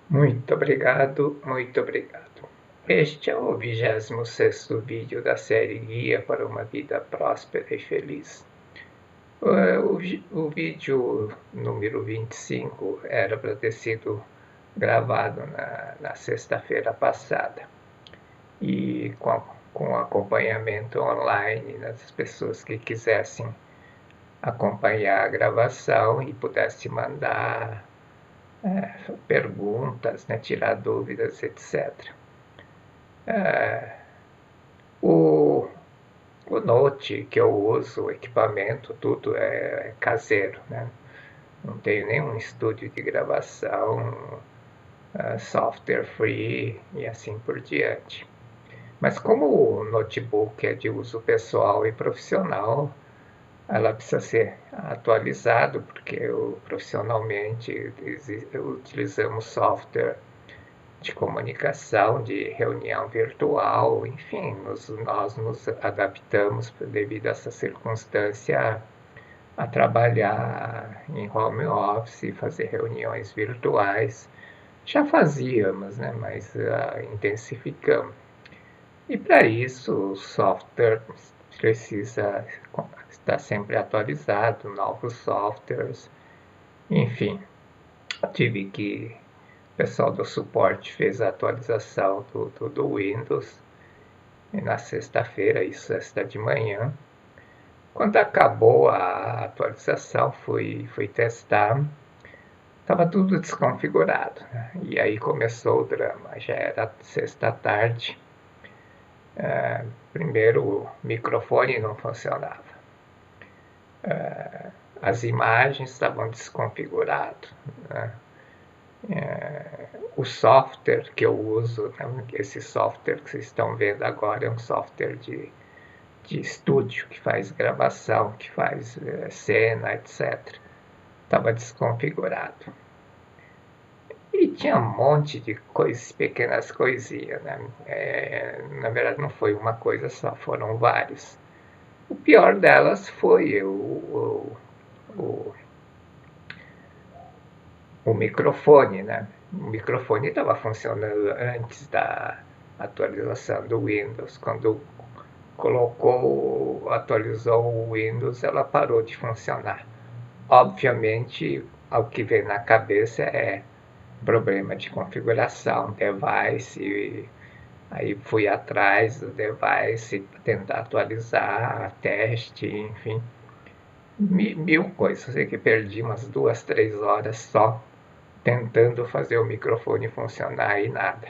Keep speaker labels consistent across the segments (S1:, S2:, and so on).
S1: Muito obrigado, muito obrigado. Este é o 26º vídeo da série Guia para uma Vida Próspera e Feliz. O vídeo número 25 era para ter sido gravado na sexta-feira passada e com acompanhamento online das pessoas que quisessem acompanhar a gravação e pudessem mandar perguntas, né, tirar dúvidas, etc. O, o Note que eu uso, o equipamento, tudo é caseiro, né? Não tenho nenhum estúdio de gravação, software free e assim por diante. Mas como o notebook é de uso pessoal e profissional, ela precisa ser atualizado, porque profissionalmente utilizamos software de comunicação, de reunião virtual, enfim, nós nos adaptamos devido a essa circunstância a trabalhar em home office, fazer reuniões virtuais. Já fazíamos, né, mas intensificamos. E para isso o software precisa estar sempre atualizado, novos softwares, enfim, tive que o pessoal do suporte fez a atualização do Windows na sexta-feira, isso sexta de manhã. Quando acabou a atualização, fui testar, estava tudo desconfigurado, né? E aí começou o drama, já era sexta tarde. Primeiro o microfone não funcionava, as imagens estavam desconfiguradas, né? O software que eu uso, né, esse software que vocês estão vendo agora é um software de estúdio, que faz gravação, que faz cena, etc. Estava desconfigurado. E tinha um monte de coisas, pequenas coisinhas, né? Na verdade não foi uma coisa só, foram vários. O pior delas foi o microfone, né? O microfone estava funcionando antes da atualização do Windows. Quando atualizou o Windows, ela parou de funcionar. Obviamente, o que vem na cabeça é problema de configuração, device, e aí fui atrás do device, tentar atualizar, teste, enfim, mil coisas. Sei que perdi umas 2, 3 horas só tentando fazer o microfone funcionar e nada.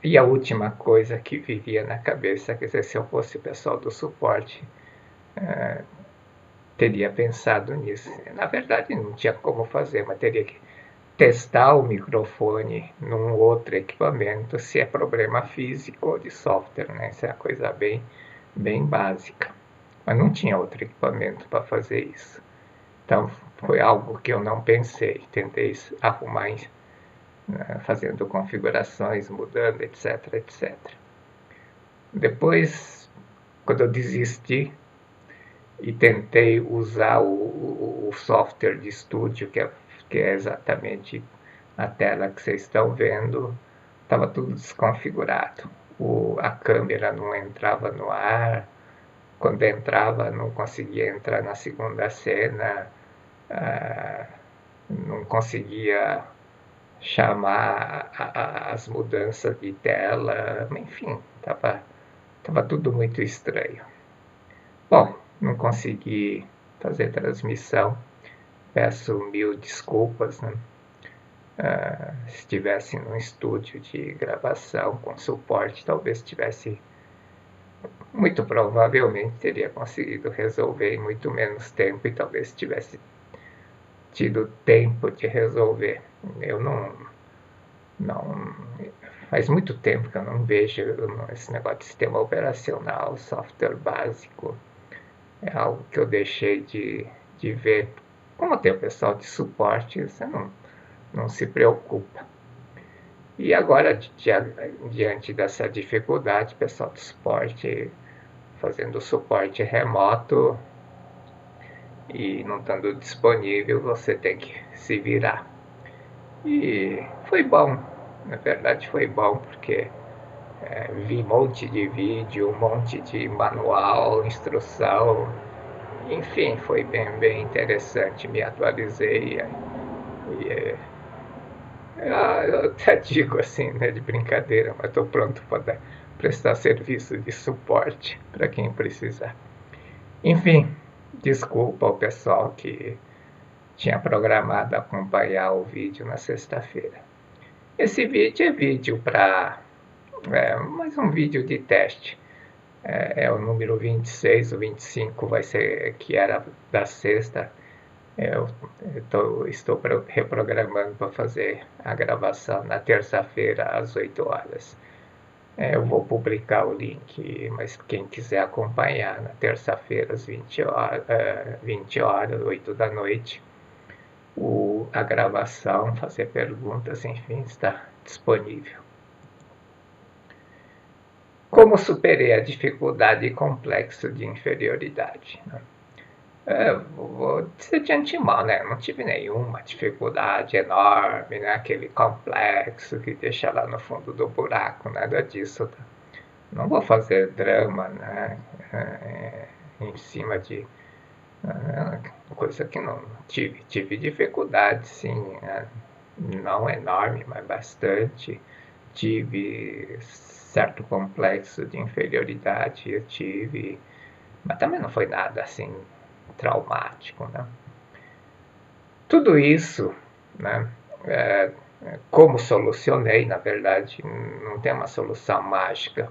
S1: E a última coisa que vivia na cabeça, quer dizer, se eu fosse o pessoal do suporte, teria pensado nisso. Na verdade, não tinha como fazer, mas teria que testar o microfone num outro equipamento, se é problema físico ou de software, né? Isso é uma coisa bem básica. Mas não tinha outro equipamento para fazer isso. Então, foi algo que eu não pensei. Tentei arrumar, fazendo configurações, mudando, etc, etc. Depois, quando eu desisti e tentei usar o software de estúdio, que é exatamente a tela que vocês estão vendo, estava tudo desconfigurado. A câmera não entrava no ar, quando entrava não conseguia entrar na segunda cena, não conseguia chamar as mudanças de tela, enfim, estava tudo muito estranho. Bom, não consegui fazer transmissão, peço mil desculpas, né? Se estivesse num estúdio de gravação com suporte, talvez tivesse, muito provavelmente teria conseguido resolver em muito menos tempo e talvez tivesse tido tempo de resolver. Eu não faz muito tempo que eu não vejo esse negócio de sistema operacional, software básico. É algo que eu deixei de ver. Como tem o pessoal de suporte, você não se preocupa. E agora, diante dessa dificuldade, o pessoal de suporte fazendo suporte remoto e não estando disponível, você tem que se virar. E foi bom, na verdade foi bom, porque vi um monte de vídeo, um monte de manual, instrução, enfim, foi bem interessante, me atualizei. E eu até digo assim, né, de brincadeira, mas estou pronto para prestar serviço de suporte para quem precisar. Enfim, desculpa ao pessoal que tinha programado acompanhar o vídeo na sexta-feira. Esse vídeo é vídeo para mais um vídeo de teste. É o número 26, o 25 vai ser que era da sexta. Estou reprogramando para fazer a gravação na terça-feira às 8 horas. Eu vou publicar o link, mas quem quiser acompanhar na terça-feira às 20 horas, 8 da noite, a gravação, fazer perguntas, enfim, está disponível. Como superei a dificuldade e complexo de inferioridade? Vou dizer de antemão, né? Não tive nenhuma dificuldade enorme, né? Aquele complexo que deixa lá no fundo do buraco, nada disso. Tá? Não vou fazer drama, né? Em cima de coisa que não tive. Tive dificuldade, sim, né? Não enorme, mas bastante. Tive certo complexo de inferioridade, eu tive, mas também não foi nada assim traumático, né? Tudo isso, né? É, como solucionei, na verdade, não tem uma solução mágica.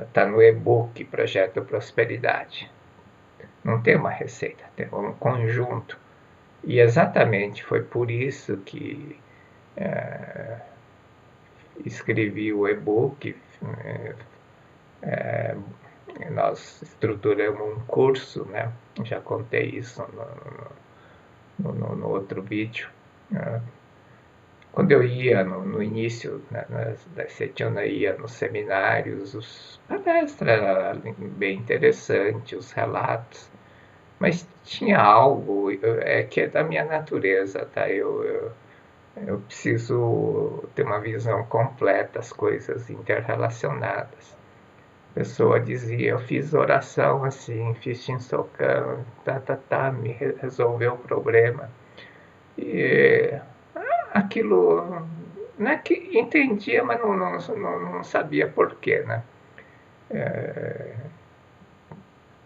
S1: Está no e-book Projeto Prosperidade. Não tem uma receita, tem um conjunto. E exatamente foi por isso que escrevi o e-book. Nós estruturamos um curso, né? Já contei isso no outro vídeo. Né? Quando eu ia no início, né, da Setiana, ia nos seminários, os palestras eram bem interessantes, os relatos, mas tinha algo que é da minha natureza, tá? Eu preciso ter uma visão completa, as coisas interrelacionadas. A pessoa dizia, eu fiz oração assim, fiz Shinsokan, me resolveu o problema. E aquilo, não é que entendia, mas não sabia porquê, né?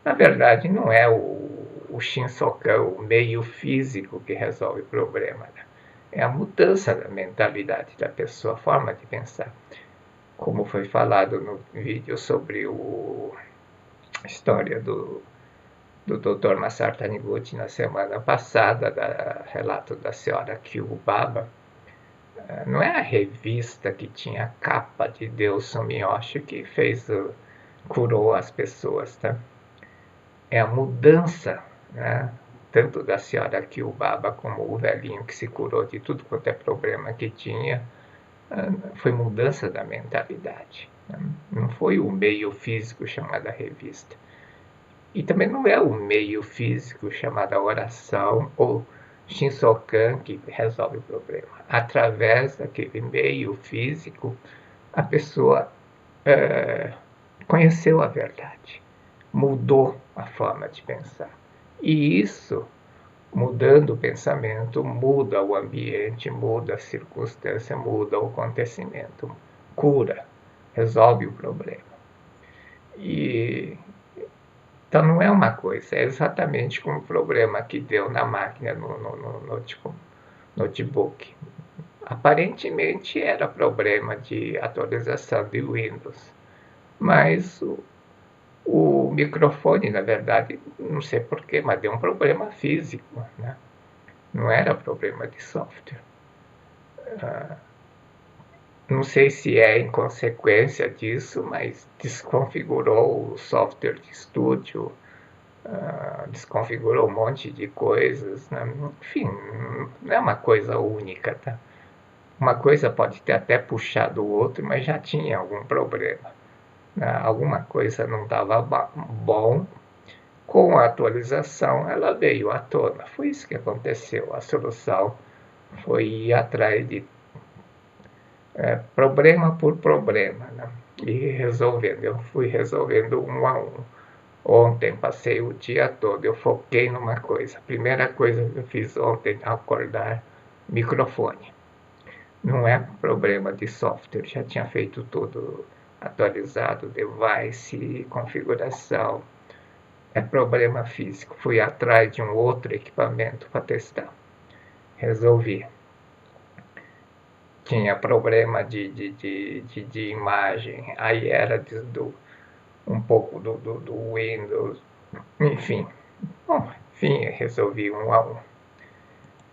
S1: Na verdade, não é o Shinsokan, o meio físico que resolve o problema, né? É a mudança da mentalidade da pessoa, a forma de pensar. Como foi falado no vídeo sobre a história do Dr. Masaru Taniguchi na semana passada, relato da senhora Kyubaba, não é a revista que tinha a capa de Deus Sumiyoshi que curou as pessoas, tá? É a mudança, né? Tanto da senhora Kyubaba como o velhinho que se curou de tudo quanto é problema que tinha, foi mudança da mentalidade. Né? Não foi o meio físico chamado revista. E também não é o meio físico chamado oração ou Shinsokan que resolve o problema. Através daquele meio físico, a pessoa conheceu a verdade, mudou a forma de pensar. E isso, mudando o pensamento, muda o ambiente, muda a circunstância, muda o acontecimento, cura, resolve o problema. E então não é uma coisa, é exatamente como o problema que deu na máquina no notebook. Aparentemente era problema de atualização de Windows, mas o microfone, na verdade, não sei porquê, mas deu um problema físico, né? Não era problema de software. Não sei se é em consequência disso, mas desconfigurou o software de estúdio, desconfigurou um monte de coisas. Né? Enfim, não é uma coisa única. Tá? Uma coisa pode ter até puxado o outro, mas já tinha algum problema. Né? Alguma coisa não estava bom. Com a atualização, ela veio à tona. Foi isso que aconteceu. A solução foi ir atrás de problema por problema, né? E resolvendo. Eu fui resolvendo um a um. Ontem passei o dia todo, eu foquei numa coisa. A primeira coisa que eu fiz ontem ao acordar, microfone. Não é problema de software, já tinha feito tudo atualizado, device, configuração. É problema físico. Fui atrás de um outro equipamento para testar. Resolvi. Tinha problema de imagem, aí era um pouco do Windows, enfim. Bom, enfim, resolvi um a um.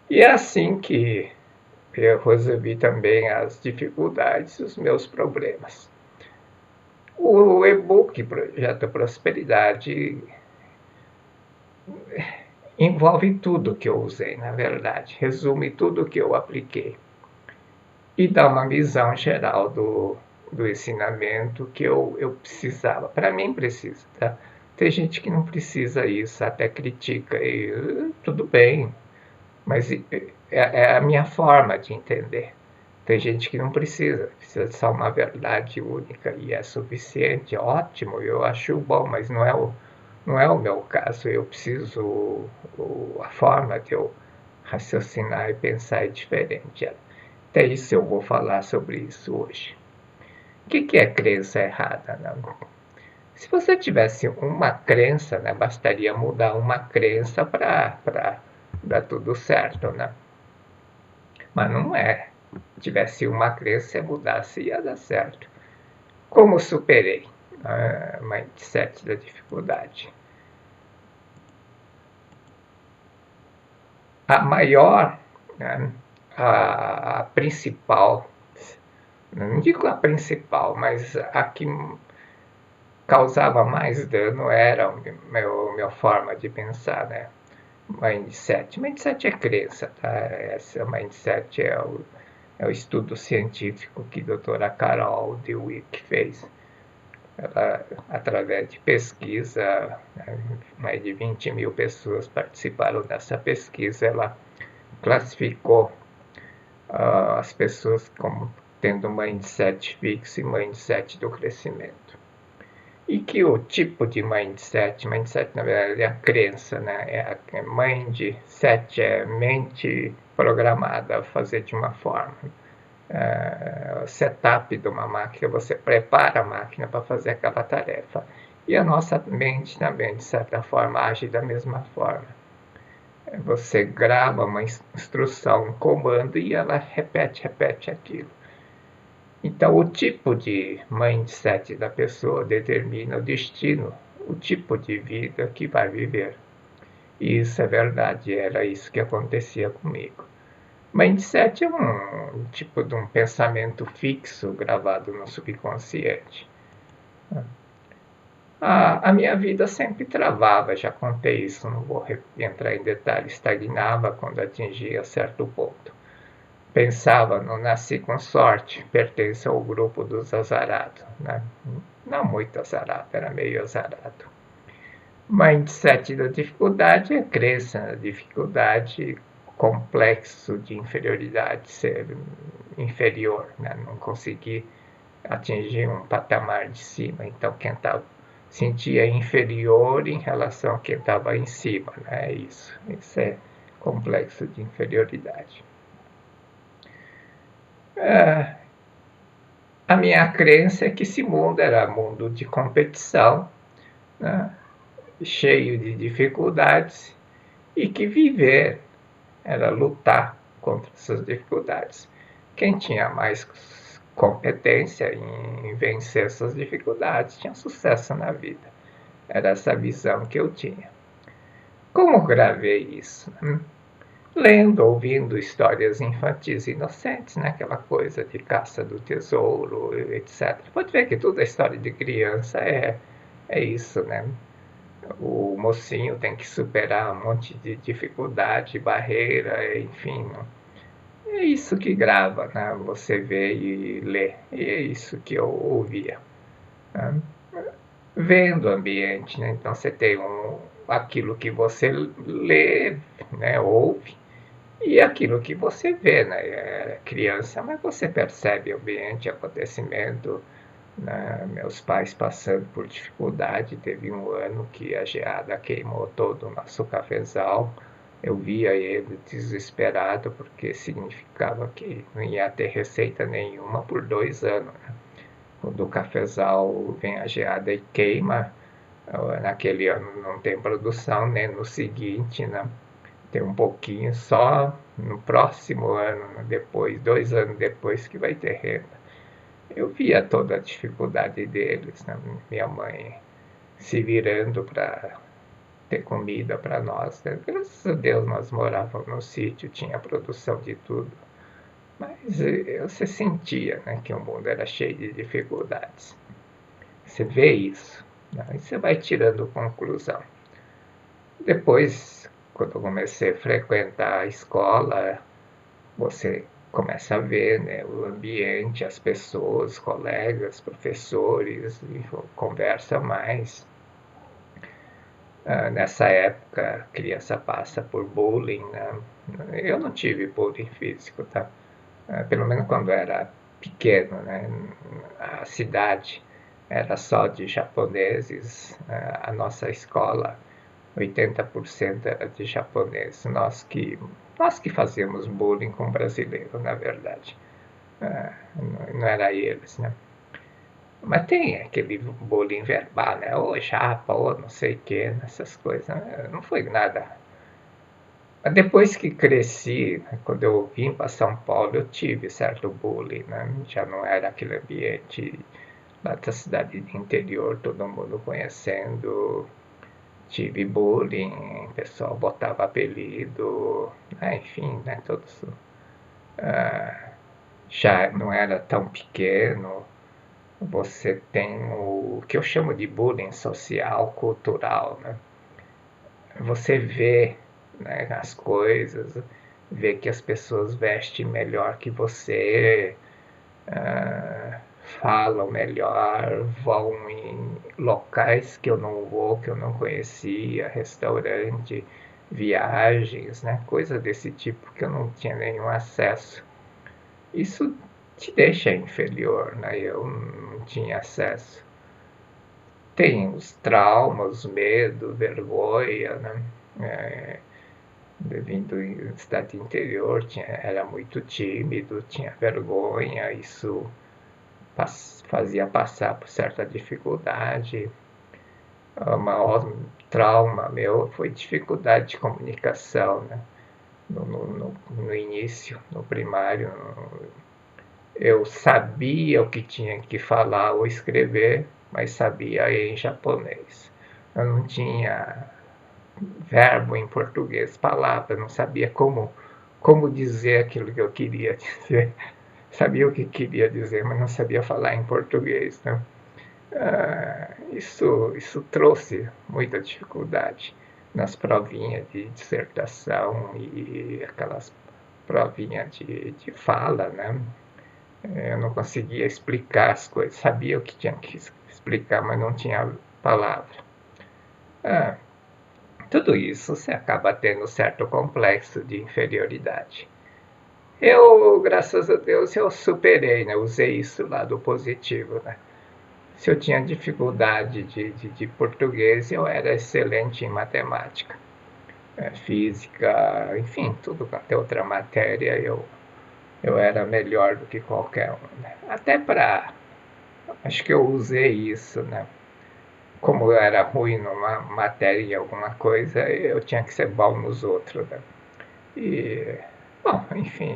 S1: E é assim que eu resolvi também as dificuldades, os meus problemas. O e-book Projeto Prosperidade envolve tudo que eu usei, na verdade, resume tudo que eu apliquei e dá uma visão geral do ensinamento que eu precisava. Para mim precisa, tá? Tem gente que não precisa isso, até critica, e tudo bem, mas é a minha forma de entender. Tem gente que não precisa de só uma verdade única e é suficiente, ótimo, eu acho bom, mas não é o meu caso. Eu preciso, a forma de eu raciocinar e pensar é diferente. Até isso eu vou falar sobre isso hoje. O que é crença errada? Não? Se você tivesse uma crença, né, bastaria mudar uma crença para dar tudo certo, né? Mas não é. Se tivesse uma crença, mudasse ia dar certo. Como superei a mindset da dificuldade? A maior, né, a principal, não digo a principal, mas a que causava mais dano era minha forma de pensar, né? Mindset. Mindset é crença, tá? Essa mindset é o estudo científico que a doutora Carol Dweck fez. Ela, através de pesquisa, né, mais de 20 mil pessoas participaram dessa pesquisa, ela classificou as pessoas como tendo mindset fixo e mindset do crescimento. E que o tipo de mindset na verdade é a crença, né? Mindset é mente programada a fazer de uma forma. Setup de uma máquina, você prepara a máquina para fazer aquela tarefa. E a nossa mente também, de certa forma, age da mesma forma. Você grava uma instrução, um comando e ela repete aquilo. Então, o tipo de mindset da pessoa determina o destino, o tipo de vida que vai viver. E isso é verdade, era isso que acontecia comigo. Mindset é um tipo de um pensamento fixo gravado no subconsciente. A minha vida sempre travava, já contei isso, não vou entrar em detalhes, estagnava quando atingia certo ponto. Pensava, não nasci com sorte, pertenço ao grupo dos azarados. Né? Não muito azarado, era meio azarado. Mindset da dificuldade é crença na dificuldade, complexo de inferioridade, ser inferior, né? Não conseguir atingir um patamar de cima. Então, quem sentia inferior em relação a quem estava em cima. Né? Isso é complexo de inferioridade. A minha crença é que esse mundo era mundo de competição, né? Cheio de dificuldades, e que viver era lutar contra essas dificuldades. Quem tinha mais competência em vencer essas dificuldades tinha sucesso na vida. Era essa visão que eu tinha. Como gravei isso? Lendo, ouvindo histórias infantis inocentes, né? Aquela coisa de caça do tesouro, etc. Pode ver que toda a história de criança é isso, né? O mocinho tem que superar um monte de dificuldade, barreira, enfim. É isso que grava, né? Você vê e lê. E é isso que eu ouvia. Né? Vendo o ambiente, né? Então você tem aquilo que você lê, né? Ouve, E aquilo que você vê, né? É criança, mas você percebe o ambiente, acontecimento, né? Meus pais passando por dificuldade. Teve um ano que a geada queimou todo o nosso cafezal. Eu via ele desesperado, porque significava que não ia ter receita nenhuma por 2 anos, né? Quando o cafezal vem a geada e queima, naquele ano não tem produção, nem no seguinte, né? Tem um pouquinho só no próximo ano, né? Depois, 2 anos depois que vai ter renda. Eu via toda a dificuldade deles, né? Minha mãe se virando para ter comida para nós, né? Graças a Deus nós morávamos no sítio, tinha produção de tudo, mas você sentia, né, que o mundo era cheio de dificuldades. Você vê isso, né? E você vai tirando conclusão. Depois, quando eu comecei a frequentar a escola, você começa a ver, né, o ambiente, as pessoas, colegas, professores, e conversa mais. Nessa época, a criança passa por bullying, né? Eu não tive bullying físico, tá? Pelo menos quando era pequeno, né? A cidade era só de japoneses, a nossa escola 80% era de japoneses. Nós que fazíamos bullying com brasileiro, na verdade. Não era eles, né? Mas tem aquele bullying verbal, né? Ô japa, ô não sei o que, essas coisas. Né? Não foi nada. Mas depois que cresci, né, quando eu vim para São Paulo, eu tive certo bullying, né? Já não era aquele ambiente lá da cidade de interior, todo mundo conhecendo. Tive bullying, o pessoal botava apelido, né? Enfim, né? Todos. Já não era tão pequeno. Você tem o que eu chamo de bullying social, cultural, né? Você vê, né, as coisas, vê que as pessoas vestem melhor que você, falam melhor, vão em locais que eu não vou, que eu não conhecia, restaurante, viagens, né? Coisa desse tipo que eu não tinha nenhum acesso. Isso te deixa inferior, né? Eu não tinha acesso. Tem os traumas, medo, vergonha, né? É, vindo em cidade interior, era muito tímido, tinha vergonha, isso fazia passar por certa dificuldade. O maior trauma meu foi dificuldade de comunicação, né? No início, no primário, eu sabia o que tinha que falar ou escrever, mas sabia em japonês. Eu não tinha verbo em português, palavra, não sabia como dizer aquilo que eu queria dizer. Sabia o que queria dizer, mas não sabia falar em português. Né? Isso trouxe muita dificuldade nas provinhas de dissertação e aquelas provinhas de fala, né? Eu não conseguia explicar as coisas, sabia o que tinha que explicar, mas não tinha palavra. Ah, tudo isso você acaba tendo um certo complexo de inferioridade. Eu, graças a Deus, eu superei, né? Usei isso lá do positivo, né? Se eu tinha dificuldade de português, eu era excelente em matemática, física, enfim, tudo, até outra matéria eu era melhor do que qualquer um. Né? Até para. Acho que eu usei isso, né? Como eu era ruim numa matéria em alguma coisa, eu tinha que ser bom nos outros. Né? E, bom, enfim,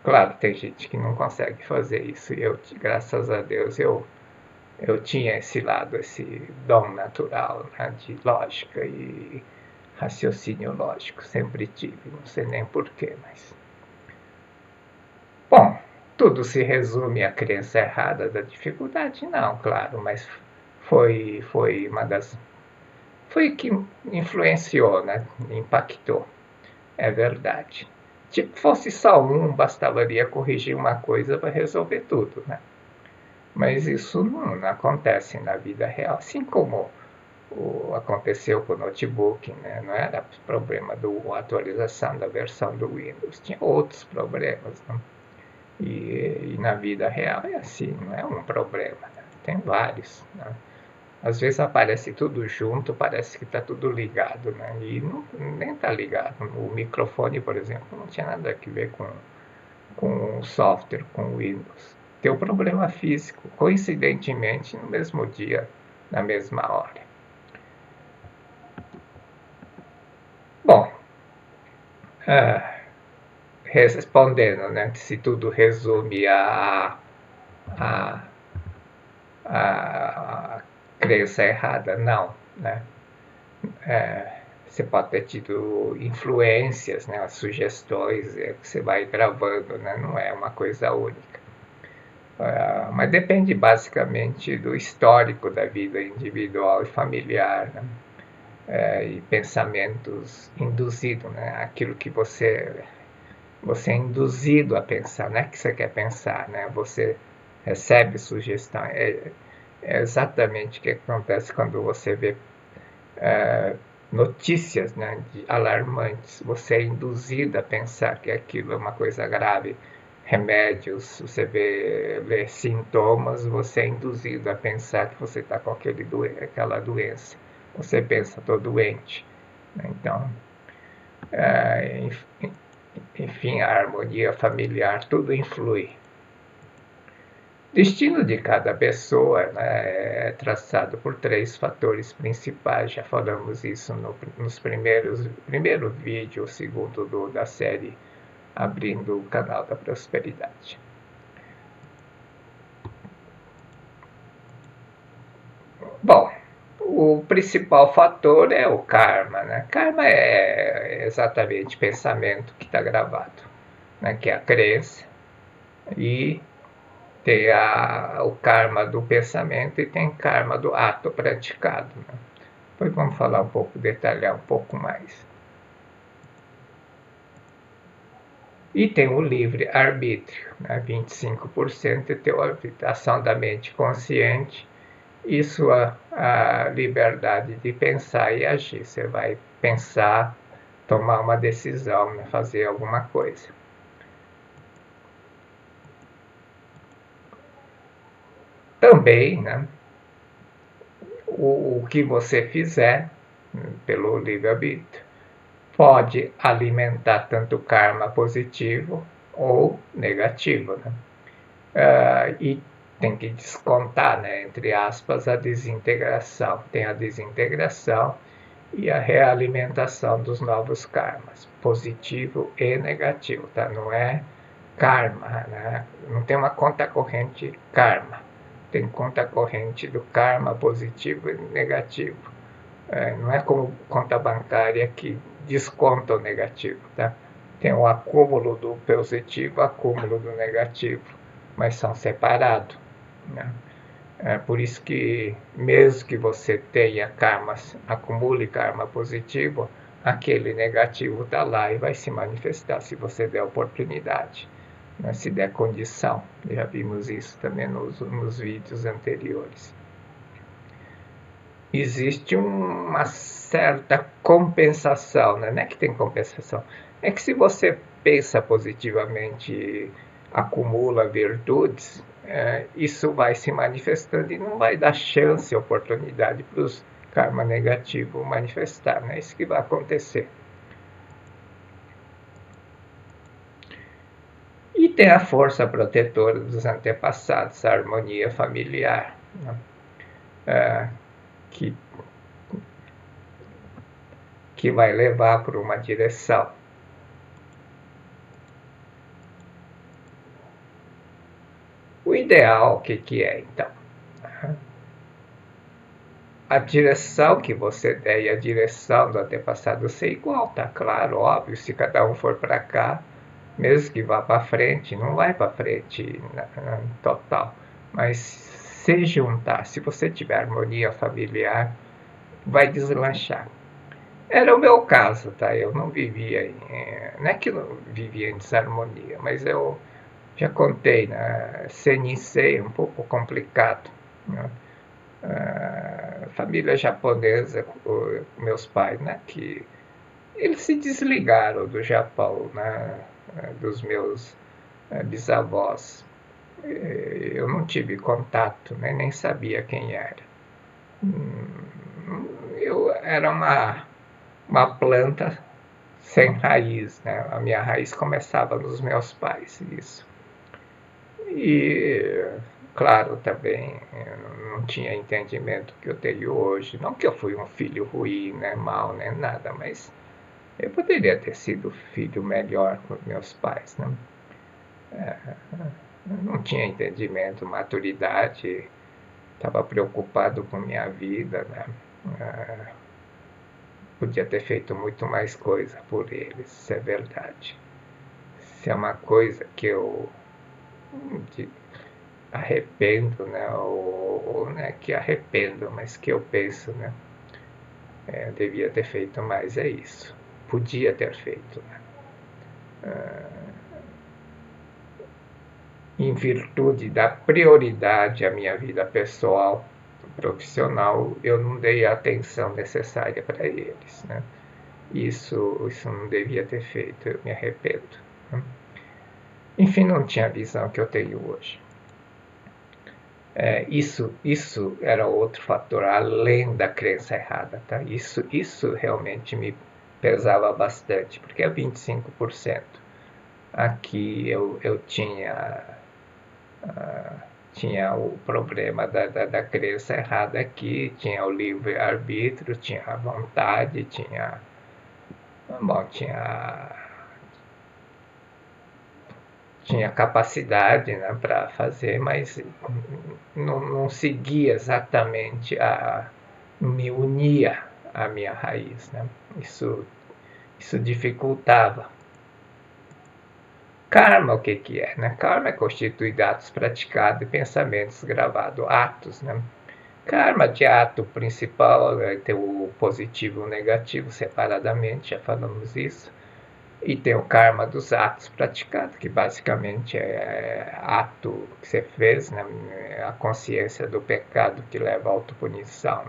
S1: claro, tem gente que não consegue fazer isso. E eu, graças a Deus, eu tinha esse lado, esse dom natural, né, de lógica e raciocínio lógico. Sempre tive, não sei nem porquê, mas. Bom, tudo se resume à crença errada da dificuldade? Não, claro, mas foi uma das. Foi que influenciou, né? Impactou, é verdade. Se fosse só um, bastaria corrigir uma coisa para resolver tudo, né? Mas isso não acontece na vida real, assim como aconteceu com o notebook, né? Não era problema da atualização da versão do Windows, tinha outros problemas, né? E na vida real é assim, não é um problema, né? Tem vários, né? Às vezes aparece tudo junto, parece que está tudo ligado, né? E não, nem está ligado. O microfone, por exemplo, não tinha nada a ver com o software, com o Windows. Tem um problema físico, coincidentemente, no mesmo dia, na mesma hora. Bom, respondendo, né? Se tudo resume a, a crença errada, não, né? Você pode ter tido influências, né, sugestões que você vai gravando, né, não é uma coisa única. Mas depende basicamente do histórico da vida individual e familiar, né, e pensamentos induzidos, né, aquilo que você é induzido a pensar, não é que você quer pensar, né, você recebe sugestão. É exatamente o que acontece quando você vê notícias, né, alarmantes. Você é induzido a pensar que aquilo é uma coisa grave. Remédios, você lê sintomas, você é induzido a pensar que você está com aquela doença. Você pensa, estou doente. Então, enfim, a harmonia familiar, tudo influi. O destino de cada pessoa, né, é traçado por três fatores principais. Já falamos isso nos primeiro vídeo, o segundo da série Abrindo o Canal da Prosperidade. Bom, o principal fator é o karma, né? Karma é exatamente o pensamento que está gravado, né? Que é a crença, e tem o karma do pensamento e tem karma do ato praticado, né? Depois vamos falar um pouco, detalhar um pouco mais. E tem o livre-arbítrio, né? 25% é a ação da mente consciente e a liberdade de pensar e agir. Você vai pensar, tomar uma decisão, né? Fazer alguma coisa. Também, né? O que você fizer, pelo livre-arbítrio, pode alimentar tanto karma positivo ou negativo, né? E tem que descontar, né, entre aspas, a desintegração. Tem a desintegração e a realimentação dos novos karmas, positivo e negativo, tá? Não é karma, né? Não tem uma conta corrente karma. Tem conta corrente do karma positivo e negativo. Não é como conta bancária que desconta o negativo, tá? Tem o acúmulo do positivo, acúmulo do negativo, mas são separados, né? Por isso que mesmo que você tenha karmas, acumule karma positivo, aquele negativo está lá e vai se manifestar se você der oportunidade, né? Se der condição. Já vimos isso também nos vídeos anteriores. Existe uma certa compensação, né? Não é que tem compensação, é que se você pensa positivamente, acumula virtudes, isso vai se manifestando e não vai dar chance, oportunidade para os karma negativo manifestar, né? É isso que vai acontecer. E tem a força protetora dos antepassados, a harmonia familiar, né? que que vai levar por uma direção. O ideal, o que é então? A direção que você der e a direção do antepassado ser igual, tá claro, óbvio. Se cada um for para cá, mesmo que vá para frente, não vai para frente total. Mas se juntar, se você tiver harmonia familiar, vai deslanchar. Era o meu caso, tá? Eu não vivia não é que eu não vivia em desarmonia, mas eu já contei, né? CNC é um pouco complicado, né? família japonesa, meus pais, né, que eles se desligaram do Japão, né, dos meus bisavós. Eu não tive contato, né, nem sabia quem era. Eu era uma planta sem raiz, né? A minha raiz começava nos meus pais, isso. E, claro, também eu não tinha entendimento que eu tenho hoje. Não que eu fui um filho ruim, né, mal, nem nada, mas eu poderia ter sido filho melhor com meus pais, né? Não tinha entendimento, maturidade, estava preocupado com minha vida, né? Podia ter feito muito mais coisa por eles, isso é verdade. Se é uma coisa que eu arrependo, né? Ou né, que arrependo, mas que eu penso, né? Devia ter feito mais, é isso. Podia ter feito, né? Em virtude da prioridade à minha vida pessoal, profissional, eu não dei a atenção necessária para eles, né? Isso não devia ter feito, eu me arrependo, né? Enfim, não tinha a visão que eu tenho hoje. Isso era outro fator, além da crença errada, tá? Isso realmente me pesava bastante, porque é 25%. Aqui eu tinha o problema da crença errada aqui, tinha o livre-arbítrio, tinha a vontade, bom, tinha capacidade, né, para fazer, mas não seguia exatamente, me unia à minha raiz, né? Isso dificultava. Karma, o que que é, né? Karma é constituído de atos praticados e pensamentos gravados, atos, né? Karma de ato principal, tem o positivo e o negativo separadamente, já falamos isso. E tem o karma dos atos praticados, que basicamente é ato que você fez, né? A consciência do pecado que leva à autopunição.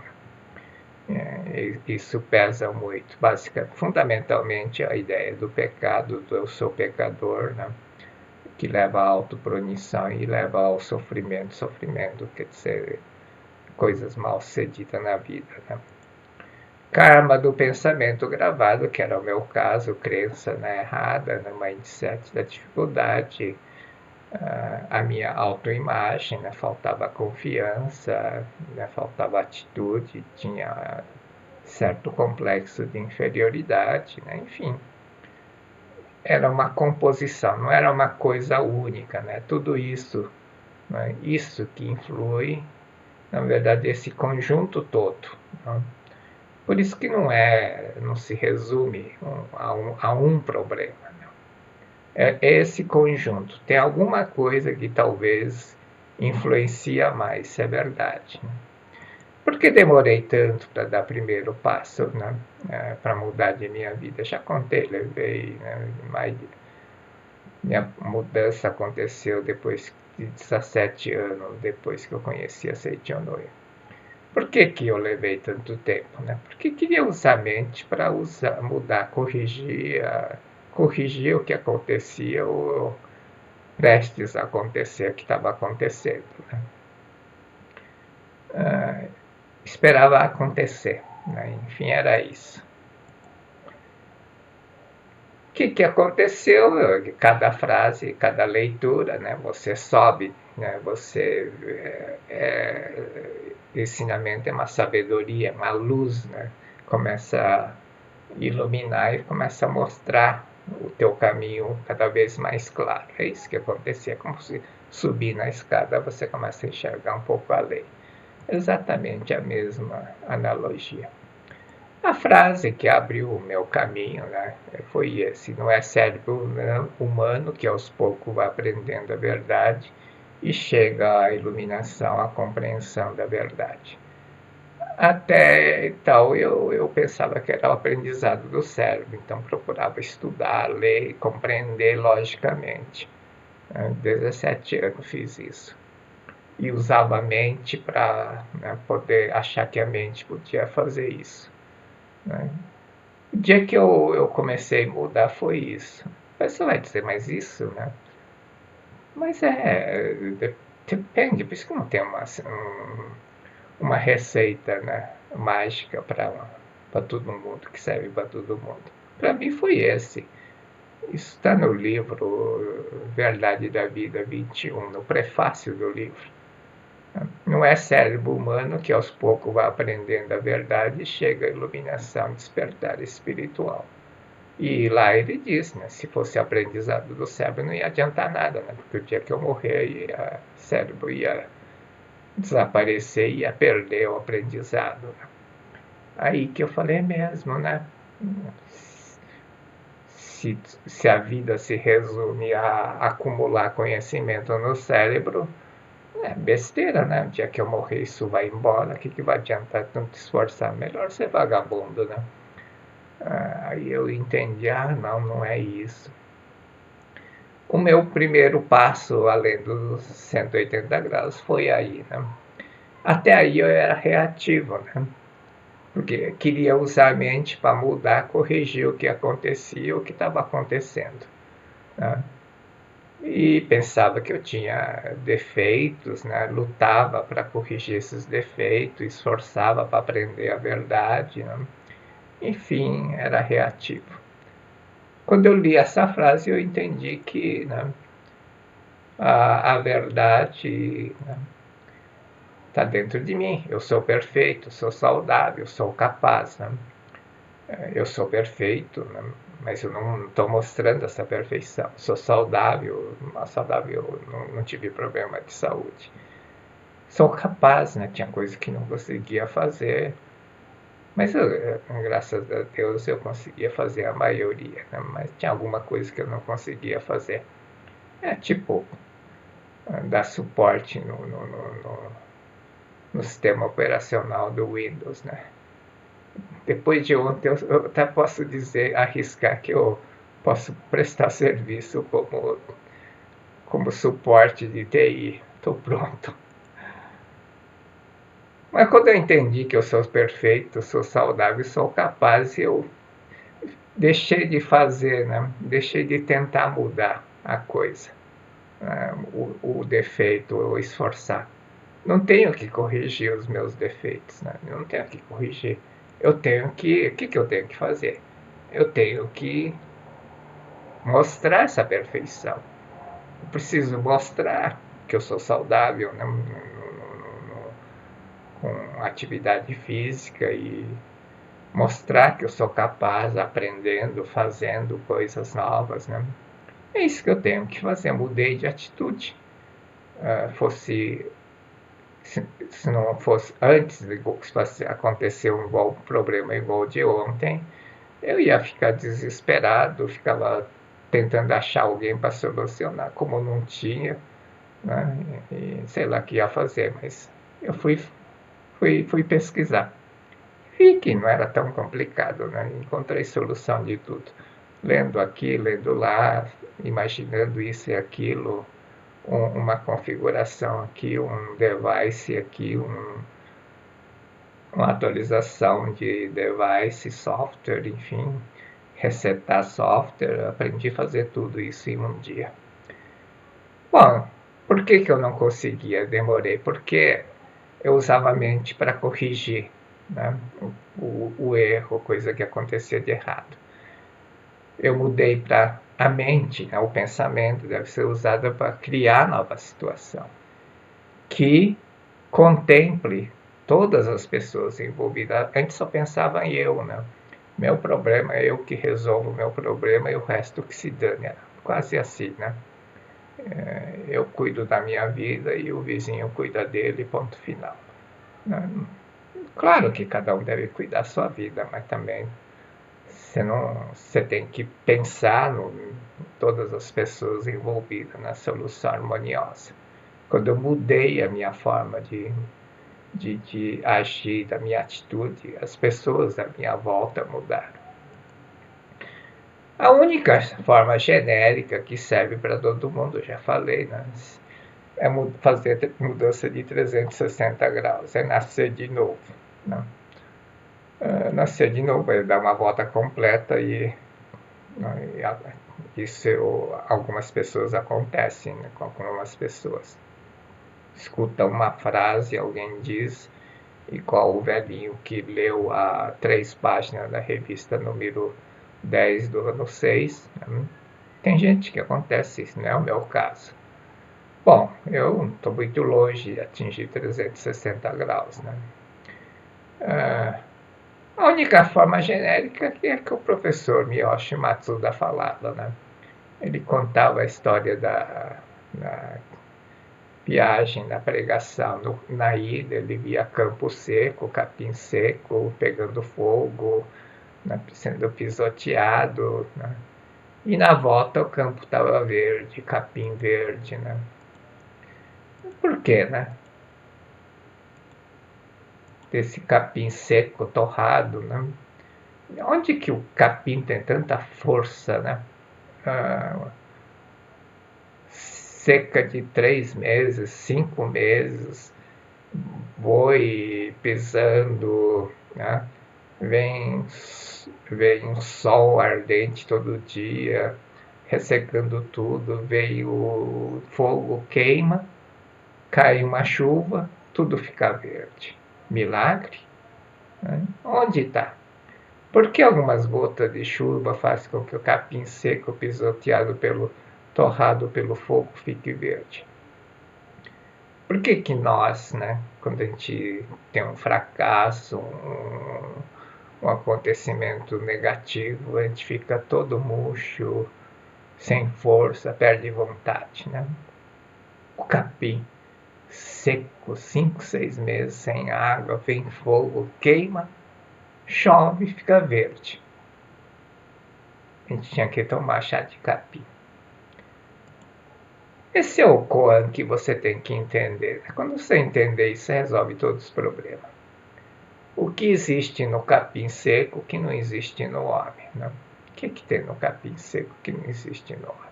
S1: Isso pesa muito. Fundamentalmente, a ideia do pecado, do eu sou pecador, né? Que leva à autopunição e leva ao sofrimento. Sofrimento quer dizer coisas mal sucedidas na vida, né? Karma do pensamento gravado, que era o meu caso, crença, né, errada, no mindset da dificuldade, a minha autoimagem, né, faltava confiança, né, faltava atitude, tinha certo complexo de inferioridade, né, enfim. Era uma composição, não era uma coisa única, né, tudo isso, né, isso que influi, na verdade, esse conjunto todo, né? Por isso que não se resume a um problema. Não. É esse conjunto. Tem alguma coisa que talvez influencia mais, isso é verdade. Né? Por que demorei tanto para dar primeiro passo, né? Para mudar de minha vida? Já contei, levei, né, minha mudança aconteceu depois de 17 anos, depois que eu conheci a Seiichi Noi. Por que eu levei tanto tempo? Né? Porque queria usar a mente para mudar, corrigir o que acontecia ou prestes a acontecer, o que estava acontecendo. Né? Esperava acontecer. Né? Enfim, era isso. O que aconteceu? Cada frase, cada leitura, né? Você sobe, né? Ensinamento é uma sabedoria, uma luz, né? Começa a iluminar e começa a mostrar o teu caminho cada vez mais claro. É isso que acontecia, como se subir na escada você começa a enxergar um pouco além. Exatamente a mesma analogia. A frase que abriu o meu caminho, né, foi esse: não é cérebro humano que aos poucos vai aprendendo a verdade e chega à iluminação, à compreensão da verdade. Até então eu pensava que era o aprendizado do cérebro, então procurava estudar, ler e compreender logicamente. 17 anos fiz isso. e usava a mente para, né, poder achar que a mente podia fazer isso, né? O dia que eu comecei a mudar foi isso. Você vai dizer, mas isso, né? Mas depende, por isso que não tem uma receita, né, mágica para todo mundo, que serve para todo mundo. Para mim foi esse. Isso está no livro Verdade da Vida 21, no prefácio do livro. Não é cérebro humano que aos poucos vai aprendendo a verdade e chega à iluminação, despertar espiritual. E lá ele diz, né, se fosse aprendizado do cérebro não ia adiantar nada, né, porque o dia que eu morrer, o cérebro ia desaparecer, ia perder o aprendizado. Né? Aí que eu falei mesmo, né? Se a vida se resume a acumular conhecimento no cérebro, é besteira, né? O dia que eu morrer isso vai embora, o que vai adiantar tanto esforçar? Melhor ser vagabundo, né? Aí eu entendi, não é isso. O meu primeiro passo, além dos 180 graus, foi aí, né? Até aí eu era reativo, né? Porque queria usar a mente para mudar, corrigir o que acontecia, o que estava acontecendo. Né? E pensava que eu tinha defeitos, né? Lutava para corrigir esses defeitos, esforçava para aprender a verdade. Né? Enfim, era reativo. Quando eu li essa frase, eu entendi que, né, a verdade, né, está dentro de mim. Eu sou perfeito, sou saudável, sou capaz. Né? Eu sou perfeito, né? Mas eu não estou mostrando essa perfeição. Sou saudável, não tive problema de saúde. Sou capaz, né? Tinha coisa que não conseguia fazer, mas graças a Deus eu conseguia fazer a maioria, né? Mas tinha alguma coisa que eu não conseguia fazer. Tipo, dar suporte no sistema operacional do Windows, né? Depois de ontem, eu até posso dizer, arriscar que eu posso prestar serviço como suporte de TI. Estou pronto. Mas quando eu entendi que eu sou perfeito, sou saudável, sou capaz, eu deixei de fazer, né? Deixei de tentar mudar a coisa, né? O defeito, o esforçar. Não tenho que corrigir os meus defeitos, né? Eu não tenho que corrigir. Eu tenho que. O que eu tenho que fazer? Eu tenho que mostrar essa perfeição. Eu preciso mostrar que eu sou saudável, né? Com atividade física e mostrar que eu sou capaz, aprendendo, fazendo coisas novas. Né? É isso que eu tenho que fazer. Mudei de atitude. Fosse se não fosse antes de acontecer um problema igual de ontem, eu ia ficar desesperado, ficava tentando achar alguém para solucionar, como não tinha, né? E sei lá o que ia fazer, mas eu fui pesquisar. Vi que não era tão complicado, né? Encontrei solução de tudo. Lendo aqui, lendo lá, imaginando isso e aquilo, uma configuração aqui, um device aqui, uma atualização de device, software, enfim, resetar software, aprendi a fazer tudo isso em um dia. Bom, por que eu não conseguia? Demorei, porque eu usava a mente para corrigir, né, o erro, coisa que acontecia de errado. Eu mudei para a mente, né, o pensamento deve ser usado para criar nova situação, que contemple todas as pessoas envolvidas. Antes só pensava em eu, né? Meu problema é eu que resolvo o meu problema e o resto que se dane. Era quase assim, né? Eu cuido da minha vida e o vizinho cuida dele, ponto final. Né? Claro que cada um deve cuidar da sua vida, mas também você tem que pensar em todas as pessoas envolvidas na solução harmoniosa. Quando eu mudei a minha forma de agir, da minha atitude, as pessoas à minha volta mudaram. A única forma genérica que serve para todo mundo, já falei, né? é fazer mudança de 360 graus, é nascer de novo. Né? Nascer de novo é dar uma volta completa e, né, isso algumas pessoas acontecem, né, com algumas pessoas. Escuta uma frase, alguém diz, igual o velhinho que leu a 3 páginas da revista número 10 do ano 6. Né? Tem gente que acontece isso, não é o meu caso. Bom, eu estou muito longe de atingir 360 graus. Né? A única forma genérica é que o professor Miyoshi Matsuda falava. Né? Ele contava a história da viagem, na pregação. Na ida, ele via campo seco, capim seco, pegando fogo, né, sendo pisoteado. Né? E na volta o campo estava verde, capim verde. Né? Por quê, né? Desse capim seco, torrado. Né? Onde que o capim tem tanta força, né? Cerca de 3 meses, 5 meses, boi pisando, né? vem, vem um sol ardente todo dia, ressecando tudo, vem o fogo, queima, cai uma chuva, tudo fica verde. Milagre? Né? Onde está? Por que algumas gotas de chuva fazem com que o capim seco pisoteado torrado pelo fogo fique verde? Por que que nós, né, quando a gente tem um fracasso, um acontecimento negativo, a gente fica todo murcho, sem força, perde vontade, né? O capim seco, 5, 6 meses sem água, vem fogo, queima, chove e fica verde. A gente tinha que tomar chá de capim. Esse é o koan que você tem que entender. Quando você entender isso, você resolve todos os problemas. O que existe no capim seco que não existe no homem? Né? O que tem no capim seco que não existe no homem?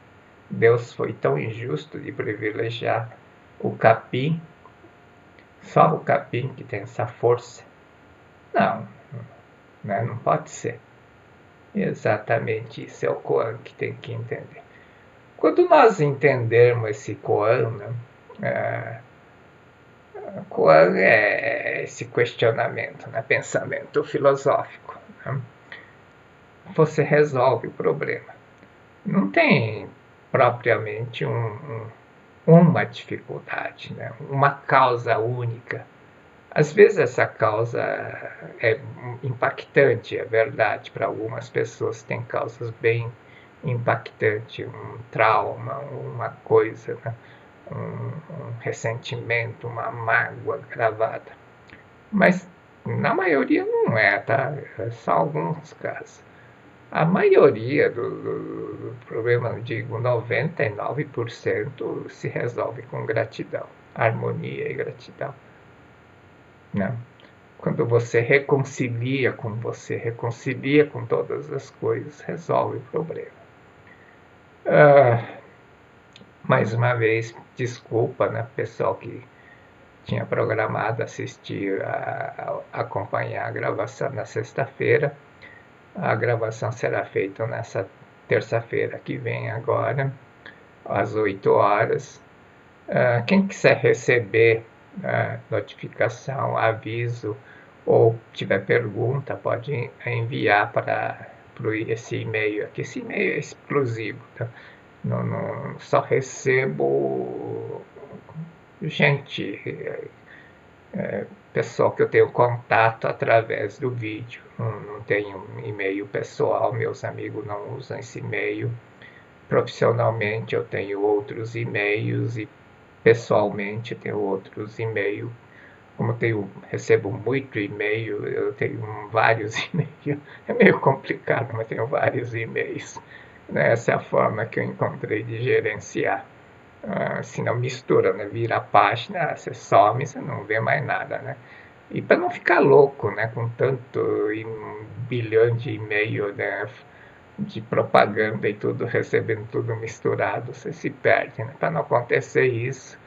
S1: Deus foi tão injusto de privilegiar o capim, só o capim que tem essa força? Não, né? Não pode ser. Exatamente isso é o koan que tem que entender. Quando nós entendermos esse koan, né, koan é esse questionamento, né, pensamento filosófico, né, você resolve o problema. Não tem propriamente uma dificuldade, né, uma causa única. Às vezes essa causa é impactante, é verdade, para algumas pessoas tem causas bem impactantes, um trauma, uma coisa, né? um ressentimento, uma mágoa gravada. Mas na maioria não é, tá? É só alguns casos. A maioria do problema, não digo 99%, se resolve com gratidão, harmonia e gratidão. Né? Quando você reconcilia com todas as coisas, resolve o problema. Mais uma vez, desculpa, né, pessoal que tinha programado assistir, acompanhar a gravação na sexta-feira. A gravação será feita nessa terça-feira que vem agora, às 8 horas. Quem quiser receber notificação, aviso ou tiver pergunta, pode enviar para esse e-mail aqui. Esse e-mail é exclusivo, tá? Não, só recebo gente, pessoal que eu tenho contato através do vídeo. Não tenho e-mail pessoal, meus amigos não usam esse e-mail. Profissionalmente eu tenho outros e-mails e pessoalmente eu tenho outros e-mails. Como eu recebo muito e-mail, eu tenho vários e-mails. É meio complicado, mas tenho vários e-mails. Essa é a forma que eu encontrei de gerenciar. Se não mistura, né? Vira a página, você some, você não vê mais nada, né? E para não ficar louco, né? Com tanto bilhão de e-mail, né? De propaganda e tudo, recebendo tudo misturado, você se perde, né? Para não acontecer isso,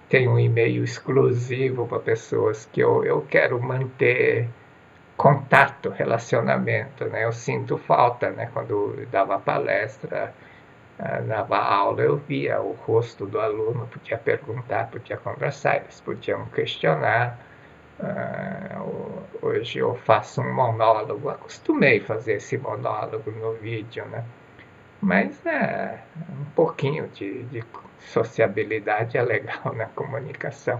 S1: Tenho um e-mail exclusivo para pessoas que eu quero manter contato, relacionamento, né? Eu sinto falta, né? Quando eu dava palestra, dava aula, eu via o rosto do aluno, podia perguntar, podia conversar, eles podiam questionar. Hoje eu faço um monólogo, acostumei a fazer esse monólogo no vídeo, né? Mas um pouquinho de sociabilidade é legal na comunicação.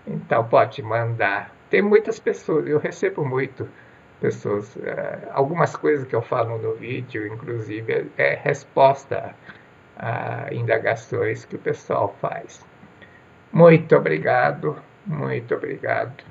S1: Então pode mandar. Tem muitas pessoas, eu recebo muito pessoas, algumas coisas que eu falo no vídeo, inclusive, é resposta a indagações que o pessoal faz. Muito obrigado, muito obrigado.